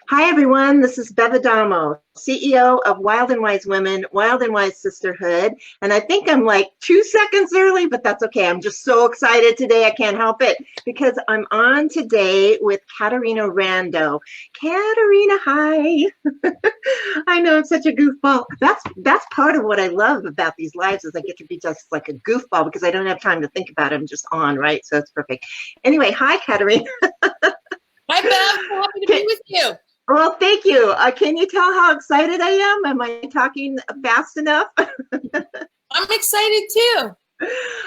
Hi, everyone. This is Bev Adamo, CEO of Wild and Wise Women, Wild and Wise Sisterhood. And I think I'm like 2 seconds early, but that's okay. I'm just so excited today. I can't help it because I'm on today with Caterina Rando. Caterina, hi. I know I'm such a goofball. That's part of what I love about these lives is I get to be just like a goofball because I don't have time to think about it. I'm just on, right? So it's perfect. Anyway, hi, Caterina. Hi, Bev. So happy to be with you. Well, thank you. Can you tell how excited I am? Am I talking fast enough? I'm excited too.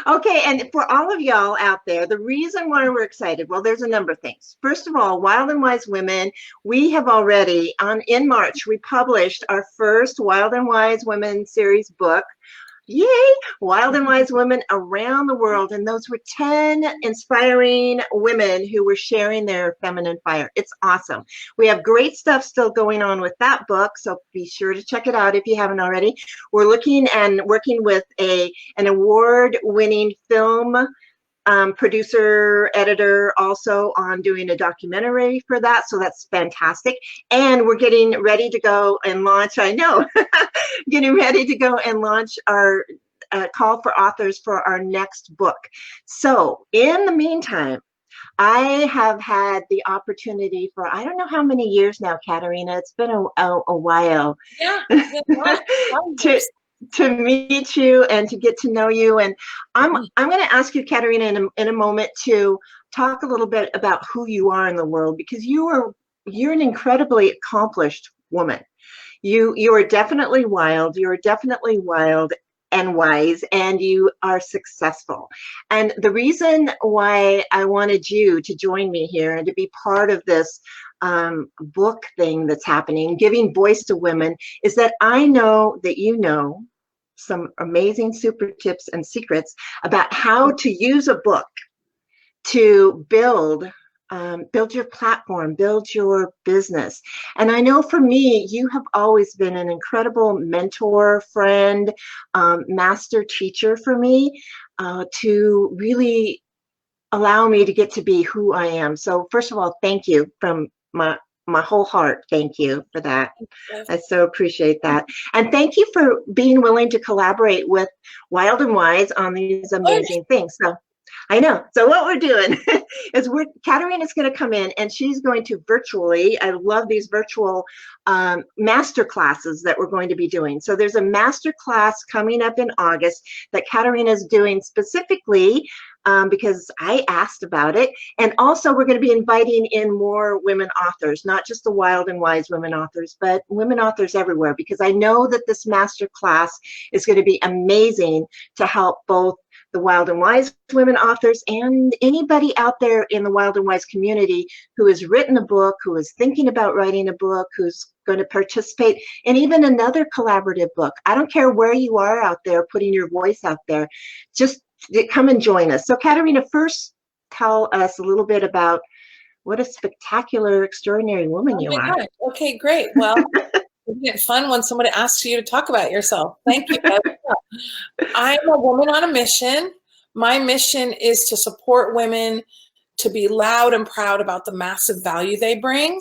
Okay, and for all of y'all out there, the reason why we're excited, well, there's a number of things. First of all, Wild and Wise Women, we have already, in March, we published our first Wild and Wise Women series book. Yay! Wild and Wise Women around the world. And those were 10 inspiring women who were sharing their feminine fire. It's awesome. We have great stuff still going on with that book, so be sure to check it out if you haven't already. We're looking and working with an award-winning film producer, editor, also on doing a documentary for that. So that's fantastic. And we're getting ready to go and launch, I know, getting ready to go and launch our call for authors for our next book. So in the meantime, I have had the opportunity for, I don't know how many years now, Caterina, it's been a while. Yeah. To meet you and to get to know you. And I'm going to ask you, Caterina, in a moment to talk a little bit about who you are in the world, because you're an incredibly accomplished woman. You are definitely wild. You're definitely wild and wise, and you are successful. And the reason why I wanted you to join me here and to be part of this book thing that's happening, giving voice to women, is that I know that you know some amazing super tips and secrets about how to use a book to build your platform, build your business. And I know for me, you have always been an incredible mentor, friend, master teacher for me to really allow me to get to be who I am. So first of all, thank you from my whole heart. Thank you for that. I so appreciate that. And thank you for being willing to collaborate with Wild and Wise on these amazing things. So I know. So what we're doing is Caterina's going to come in and she's going to virtually, I love these virtual master classes that we're going to be doing. So there's a master class coming up in August that Caterina's doing specifically because I asked about it. And also we're going to be inviting in more women authors, not just the Wild and Wise women authors, but women authors everywhere, because I know that this master class is going to be amazing to help both the Wild and Wise women authors and anybody out there in the Wild and Wise community who has written a book, who is thinking about writing a book, who's going to participate in even another collaborative book. I don't care where you are out there putting your voice out there, just come and join us. So Caterina, first tell us a little bit about what a spectacular, extraordinary woman you are. God. Okay, great. Well, it's fun when somebody asks you to talk about yourself. Thank you. I'm a woman on a mission. My mission is to support women to be loud and proud about the massive value they bring,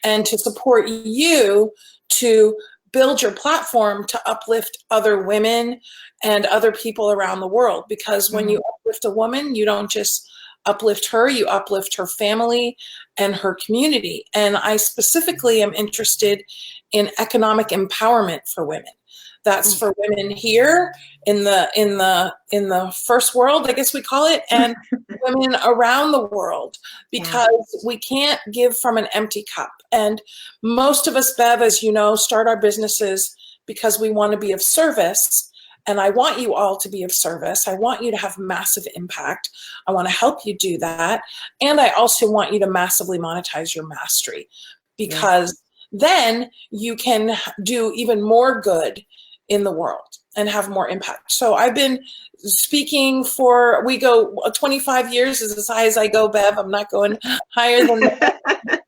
and to support you to build your platform to uplift other women and other people around the world. Because when you uplift a woman, you don't just uplift her, you uplift her family and her community. And I specifically am interested in economic empowerment for women. That's for women here in the first world, I guess we call it, and women around the world, because we can't give from an empty cup. And most of us, Bev, as you know, start our businesses because we want to be of service. And I want you all to be of service. I want you to have massive impact. I want to help you do that. And I also want you to massively monetize your mastery, because then you can do even more good in the world and have more impact. So I've been speaking for, we go 25 years is as high as I go, Bev. I'm not going higher than that.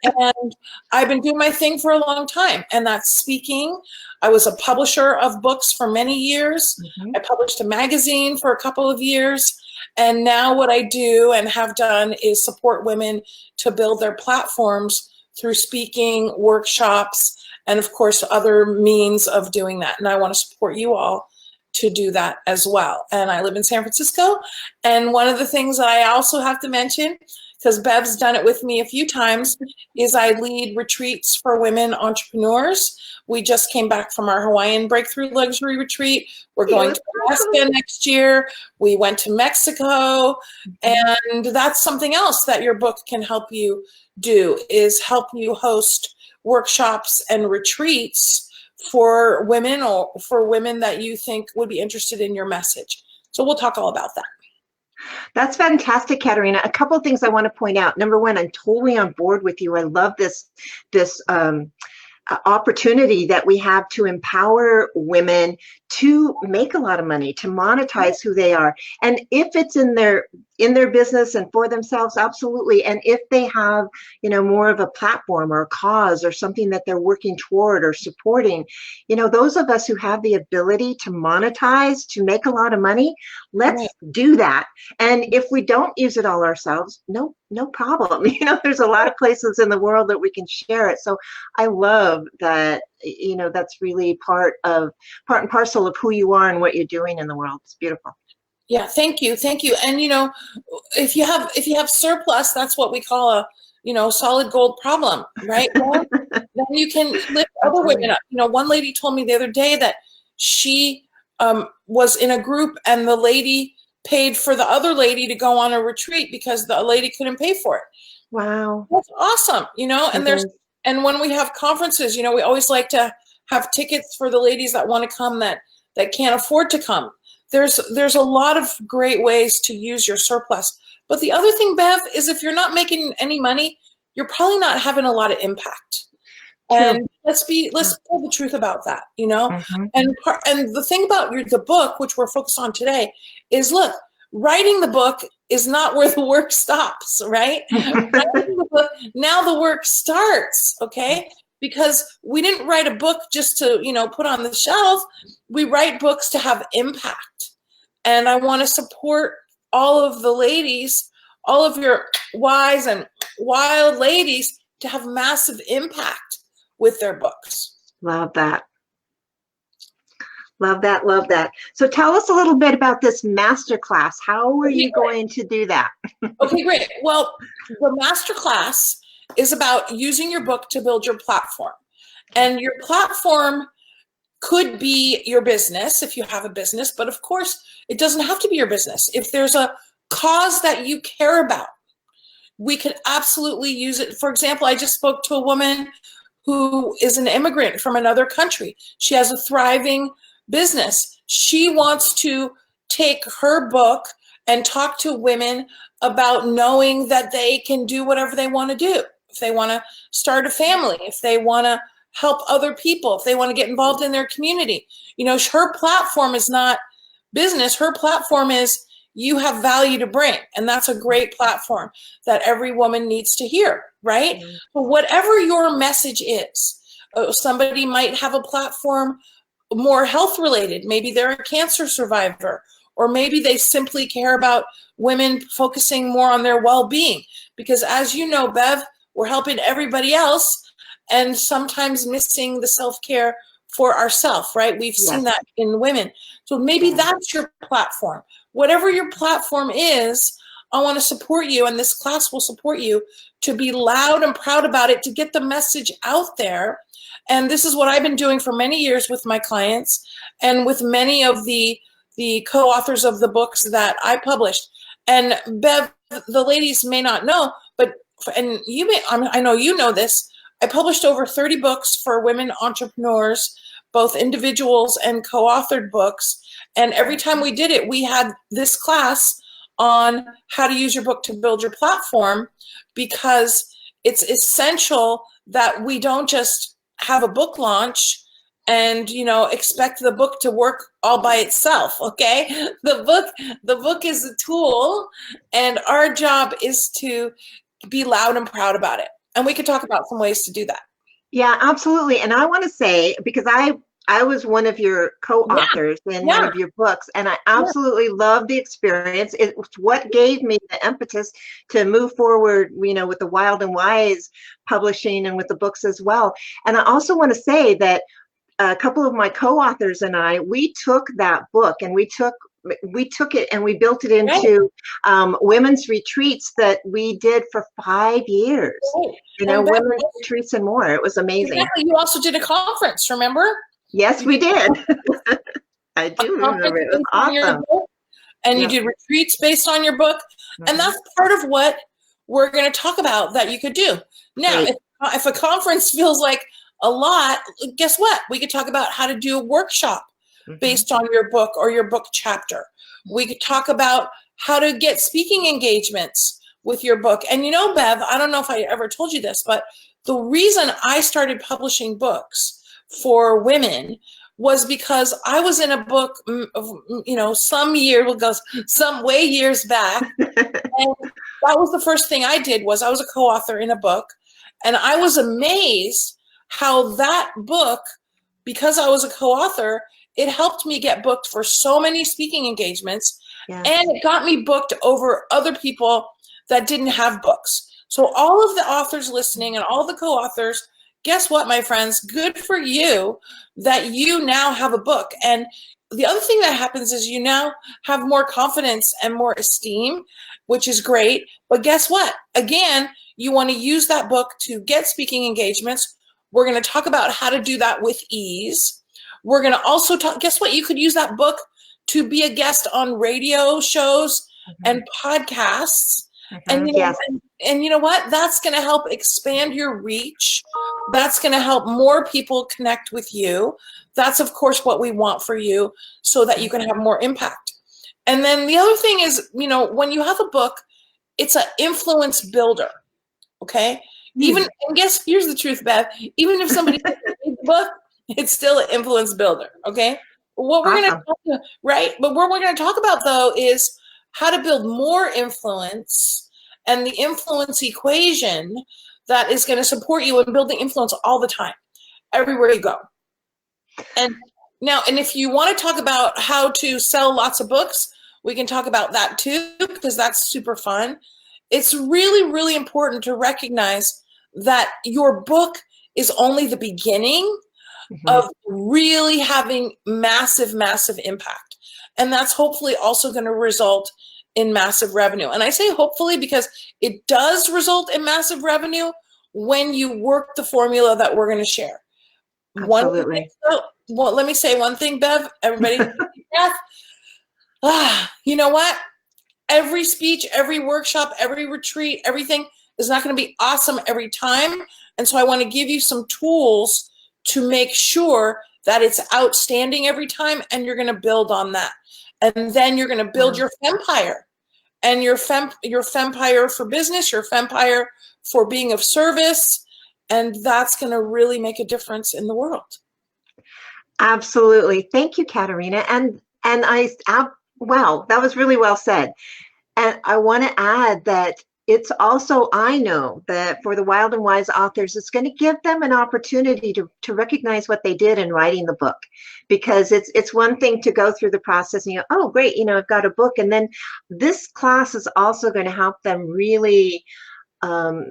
And I've been doing my thing for a long time, and that's speaking. I was a publisher of books for many years. I published a magazine for a couple of years. And now what I do and have done is support women to build their platforms through speaking, workshops, and of course, other means of doing that. And I want to support you all to do that as well. And I live in San Francisco. And one of the things that I also have to mention, because Bev's done it with me a few times, is I lead retreats for women entrepreneurs. We just came back from our Hawaiian Breakthrough Luxury Retreat. We're going to Alaska next year. We went to Mexico. And that's something else that your book can help you do, is help you host workshops and retreats for women, or for women that you think would be interested in your message. So we'll talk all about that. That's fantastic, Caterina. A couple of things I want to point out. Number one, I'm totally on board with you. I love this opportunity that we have to empower women to make a lot of money, to monetize who they are. And if it's in their business and for themselves, absolutely. And if they have, more of a platform or a cause or something that they're working toward or supporting, those of us who have the ability to monetize, to make a lot of money, let's do that. And if we don't use it all ourselves, no problem. There's a lot of places in the world that we can share it. So I love that, that's really part and parcel of who you are and what you're doing in the world. It's beautiful. Yeah, thank you. And if you have surplus, that's what we call a solid gold problem, right? Well, then you can lift other women up. One lady told me the other day that she was in a group and the lady paid for the other lady to go on a retreat because the lady couldn't pay for it. Wow, that's awesome. And when we have conferences, we always like to have tickets for the ladies that want to come that can't afford to come. There's a lot of great ways to use your surplus. But the other thing, Bev, is if you're not making any money, you're probably not having a lot of impact. True. And let's tell the truth about that, Mm-hmm. And the thing about the book, which we're focused on today, is look, writing the book is not where the work stops, right? Now the work starts, okay? Because we didn't write a book just to, put on the shelf. We write books to have impact. And I want to support all of the ladies, all of your wise and wild ladies, to have massive impact with their books. Love that. Love that. Love that. So tell us a little bit about this masterclass. How are you going to do that? Okay, great. Well, the masterclass is about using your book to build your platform. And your platform could be your business if you have a business, but of course, it doesn't have to be your business. If there's a cause that you care about, we could absolutely use it. For example, I just spoke to a woman who is an immigrant from another country. She has a thriving business. She wants to take her book and talk to women about knowing that they can do whatever they want to do. If they want to start a family, if they want to help other people, if they want to get involved in their community. Her platform is not business. Her platform is, you have value to bring. And that's a great platform that every woman needs to hear, right? Mm-hmm. But whatever your message is, somebody might have a platform more health related. Maybe they're a cancer survivor, or maybe they simply care about women focusing more on their well-being. Because as you know, Bev, we're helping everybody else and sometimes missing the self-care for ourselves, right? We've seen that in women. So maybe that's your platform. Whatever your platform is, I want to support you, and this class will support you to be loud and proud about it, to get the message out there. And this is what I've been doing for many years with my clients and with many of the co-authors of the books that I published. And Bev, the ladies may not know, I know you know this, I published over 30 books for women entrepreneurs, both individuals and co-authored books. And every time we did it, we had this class on how to use your book to build your platform, because it's essential that we don't just have a book launch and expect the book to work all by itself. Okay, the book is a tool, and our job is to be loud and proud about it. And we could talk about some ways to do that. Yeah, absolutely. And I want to say, because I was one of your Yeah, co-authors in one yeah, of your books, and I yeah. absolutely loved the experience. It's what gave me the impetus to move forward, with the Wild and Wise publishing and with the books as well. And I also want to say that a couple of my co-authors and I, we took that book and we took it and we built it Right, into women's retreats that we did for 5 years. right. And Beth, Women's retreats and more. It was amazing. exactly, you also did a conference, remember? Yes, You we did did. I a do conference remember. It was based on your awesome. book, and you Yeah. did retreats based on your book, and Mhm. that's part of what we're going to talk about that you could do. Now, Great. if a conference feels like a lot, guess what? We could talk about how to do a workshop Mhm. based on your book or your book chapter. We could talk about how to get speaking engagements with your book. And Bev, I don't know if I ever told you this, but the reason I started publishing books for women was because I was in a book, some year ago, some way years back. And that was the first thing I did. Was I was a co-author in a book, and I was amazed how that book, because I was a co-author, it helped me get booked for so many speaking engagements, Yes. and it got me booked over other people that didn't have books. So all of the authors listening and all the co-authors, guess what, my friends? Good for you that you now have a book. And the other thing that happens is you now have more confidence and more esteem, which is great. But guess what? Again, you want to use that book to get speaking engagements. We're going to talk about how to do that with ease. We're going to also talk, guess what? You could use that book to be a guest on radio shows and podcasts. And Yes. and you know what? That's going to help expand your reach. That's going to help more people connect with you. That's, of course, what we want for you so that you can have more impact. And then the other thing is, when you have a book, it's an influence builder. Okay. Even, and guess, here's the truth, Beth. Even if somebody doesn't read the book, it's still an influence builder. Okay. What we're going Awesome. to, right? But what we're going to talk about, though, is how to build more influence and the influence equation that is going to support you in building influence all the time, everywhere you go. And now, and if you want to talk about how to sell lots of books, we can talk about that too, because that's super fun. It's really, really important to recognize that your book is only the beginning of really having massive, massive impact. And that's hopefully also going to result in massive revenue. And I say hopefully because it does result in massive revenue when you work the formula that we're going to share. Absolutely. Well, let me say one thing, Bev. Everybody, you know what? Every speech, every workshop, every retreat, everything is not going to be awesome every time. And so I want to give you some tools to make sure that it's outstanding every time, and you're going to build on that. And then you're going to build your fempire, and your fempire for business, your fempire for being of service, and that's going to really make a difference in the world. Absolutely. Thank you, Caterina. Wow, that was really well said. And I want to add that it's also, I know that for the Wild and Wise authors, it's going to give them an opportunity to recognize what they did in writing the book, because it's one thing to go through the process and oh, great, I've got a book. And then this class is also going to help them really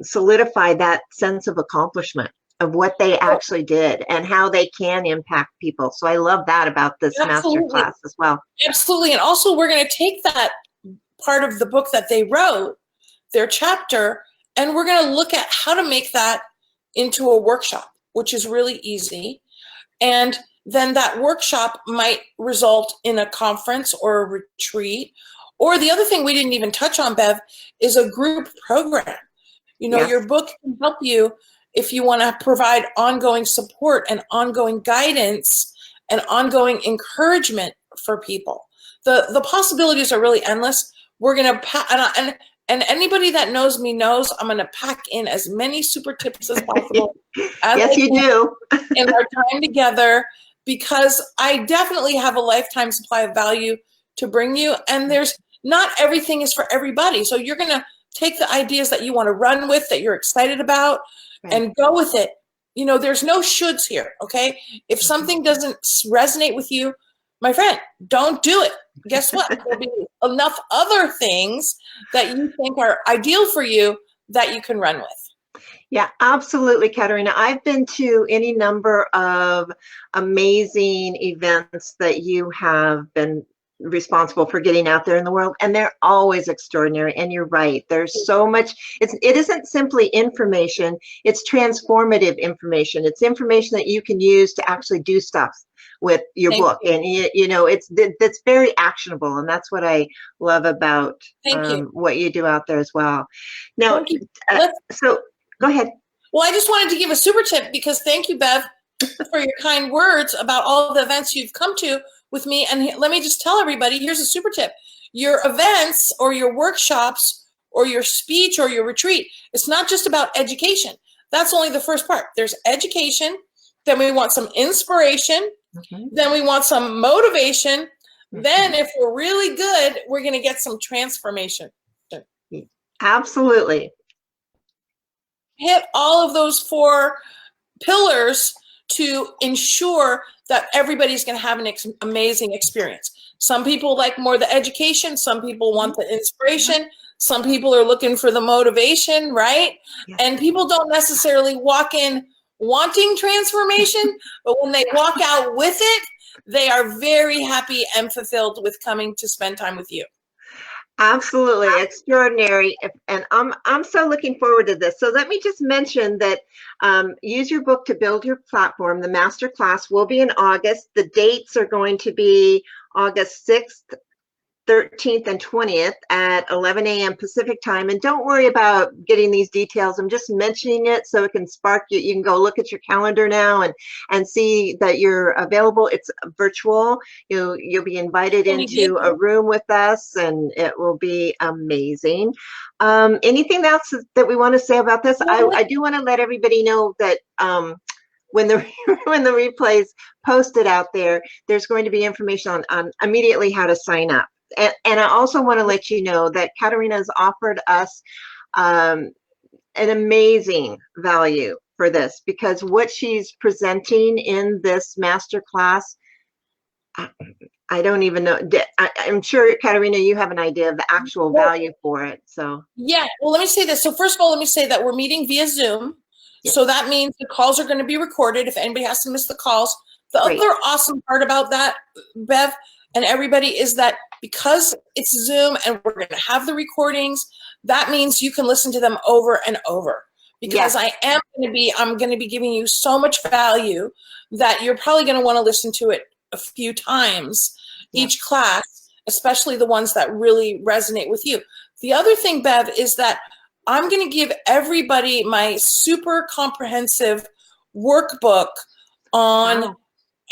solidify that sense of accomplishment of what they actually did and how they can impact people. So I love that about this master class as well. Absolutely. And also we're going to take that part of the book that they wrote, their chapter, and we're going to look at how to make that into a workshop, which is really easy. And then that workshop might result in a conference or a retreat. Or the other thing we didn't even touch on, Bev, is a group program. Your book can help you if you want to provide ongoing support and ongoing guidance and ongoing encouragement for people. The possibilities are really endless. We're going to, and anybody that knows me knows I'm going to pack in as many super tips as possible. Yes, you do. In our time together, because I definitely have a lifetime supply of value to bring you. And there's not everything is for everybody. So you're going to take the ideas that you want to run with, that you're excited about, and go with it. you know, there's no shoulds here, okay? If something doesn't resonate with you, my friend, don't do it. Guess what? There'll be enough other things that you think are ideal for you that you can run with. Yeah, absolutely, Caterina. I've been to any number of amazing events that you have been responsible for getting out there in the world, and they're always extraordinary. And you're right, there's so much. It isn't simply information, it's transformative information. It's information that you can use to actually do stuff with your book. And you know, that's very actionable, and that's what I love about what you do out there as well. Now, so go ahead. Well, I just wanted to give a super tip, because thank you, Bev, for your kind words about all the events you've come to with me. And let me just tell everybody, here's a super tip. Your events or your workshops or your speech or your retreat, it's not just about education. That's only the first part. There's education, then we want some inspiration, then we want some motivation, then if we're really good, we're going to get some transformation. Absolutely. Hit all of those 4 pillars to ensure that everybody's going to have an amazing experience. Some people like more the education, some people want the inspiration, some people are looking for the motivation, right? And people don't necessarily walk in wanting transformation, but when they walk out with it, they are very happy and fulfilled with coming to spend time with you. Absolutely extraordinary, and I'm so looking forward to this. So let me just mention that use your book to build your platform. The master class will be in August. The dates are going to be August 6th, 13th, and 20th at 11 a.m. Pacific time. And don't worry about getting these details. I'm just mentioning it so it can spark you. You can go look at your calendar now and see that you're available. It's virtual. You'll be invited into a room with us, and it will be amazing. Anything else that we want to say about this? I do want to let everybody know that when the replay's posted out there, there's going to be information on immediately how to sign up. And I also want to let you know that Caterina has offered us an amazing value for this, because what she's presenting in this master class, I don't even know. I'm sure, Caterina, you have an idea of the actual value for it. So yeah, well, let me say this. So first of all, let me say that we're meeting via Zoom. Yes. So that means the calls are going to be recorded if anybody has to miss the calls. The other awesome part about that, Bev, and everybody, is that because it's Zoom and we're going to have the recordings, that means you can listen to them over and over, because I'm going to be giving you so much value that you're probably going to want to listen to it a few times each class, especially the ones that really resonate with you. The other thing, Bev, is that I'm going to give everybody my super comprehensive workbook on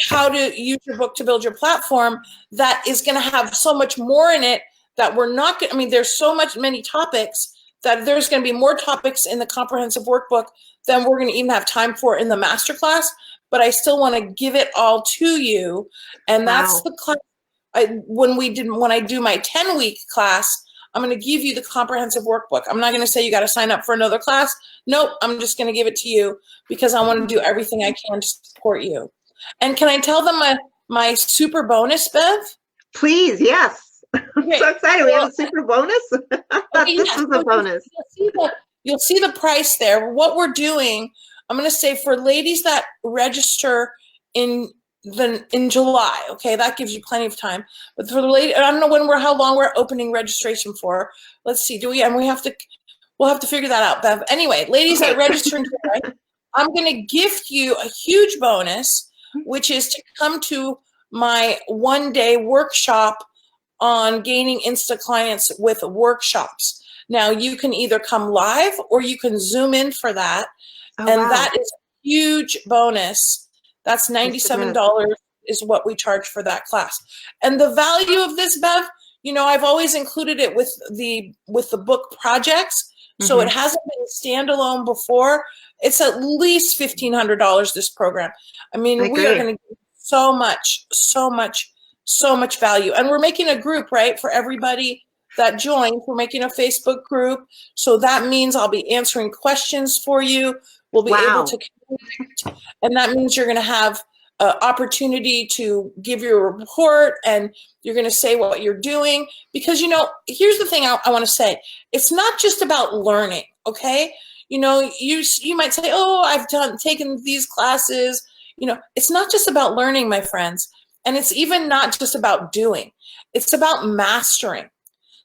how to use your book to build your platform, that is going to have so much more in it that we're not going to, I mean, there's so many topics that there's going to be more topics in the comprehensive workbook than we're going to even have time for in the masterclass, but I still want to give it all to you. And that's the class. When I do my 10-week class, I'm going to give you the comprehensive workbook. I'm not going to say you got to sign up for another class. Nope. I'm just going to give it to you because I want to do everything I can to support you. And can I tell them my super bonus, Bev? Please, yes. I'm so excited. We have a super bonus? I thought this was a bonus. You'll see the price there. What we're doing, I'm going to say for ladies that register in July, okay, that gives you plenty of time. But for the lady, I don't know how long we're opening registration for. Let's see, we'll have to figure that out, Bev. Anyway, ladies that register in July, I'm going to gift you a huge bonus, which is to come to my one-day workshop on gaining Insta clients with workshops. Now, you can either come live or you can Zoom in for that. That is a huge bonus. That's $97 is what we charge for that class. And the value of this, Bev, I've always included it with the book projects. So it hasn't been standalone before. It's at least $1,500, this program. I mean, we are going to give so much value. And we're making a group, right, for everybody that joins. We're making a Facebook group. So that means I'll be answering questions for you. We'll be able to connect and that means you're going to have an opportunity to give your report, and you're going to say what you're doing. Because, here's the thing I want to say. It's not just about learning, okay? You might say, oh, I've taken these classes. It's not just about learning, my friends. And it's even not just about doing. It's about mastering.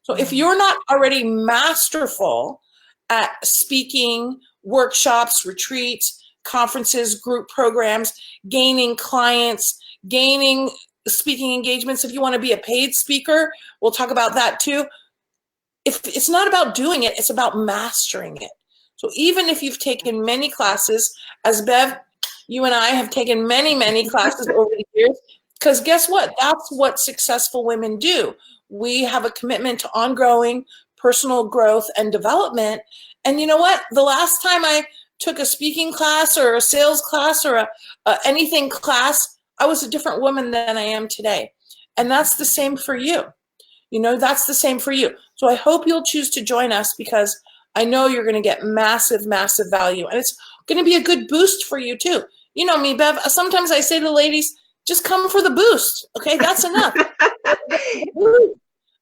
So if you're not already masterful at speaking, workshops, retreats, conferences, group programs, gaining clients, gaining speaking engagements, if you want to be a paid speaker, we'll talk about that too. If it's not about doing it, it's about mastering it. So even if you've taken many classes, as Bev, you and I have taken many, many classes over the years, because guess what? That's what successful women do. We have a commitment to ongoing personal growth and development. And you know what? The last time I took a speaking class or a sales class or a anything class, I was a different woman than I am today. And that's the same for you. That's the same for you. So I hope you'll choose to join us, because I know you're going to get massive, massive value. And it's going to be a good boost for you too. You know me, Bev, sometimes I say to the ladies, just come for the boost. Okay, that's enough.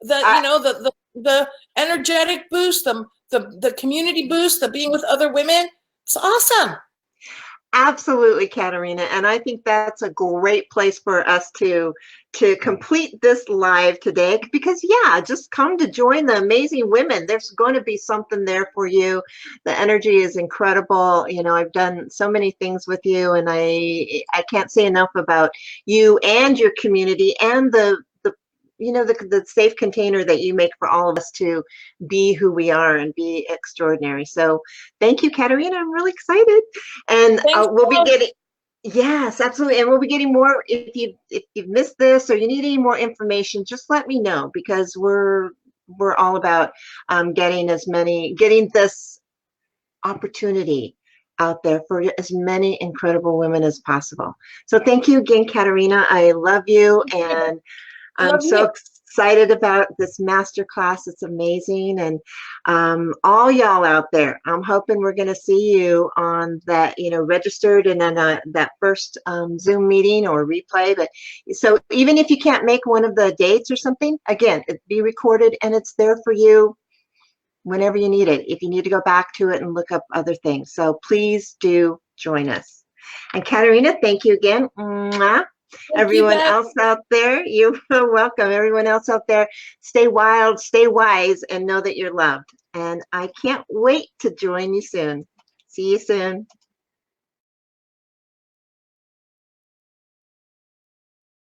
The energetic boost, the community boost, the being with other women. It's awesome. Absolutely, Caterina. And I think that's a great place for us to complete this live today, because just come to join the amazing women. There's going to be something there for you. The energy is incredible. I've done so many things with you, and I can't say enough about you and your community and the safe container that you make for all of us to be who we are and be extraordinary. So thank you, Caterina. I'm really excited. And we'll be getting, yes, absolutely. And we'll be getting more. If you've missed this or you need any more information, just let me know, because we're all about getting this opportunity out there for as many incredible women as possible. So thank you again, Caterina. I love you, and I'm so excited about this masterclass. It's amazing. And all y'all out there, I'm hoping we're going to see you on that, registered, and then that first Zoom meeting or replay. But so even if you can't make one of the dates or something, again, it'll be recorded and it's there for you whenever you need it, if you need to go back to it and look up other things. So please do join us. And Caterina, thank you again. Mwah. Everyone else out there, you're welcome. Everyone else out there, stay wild, stay wise, and know that you're loved. And I can't wait to join you soon. See you soon.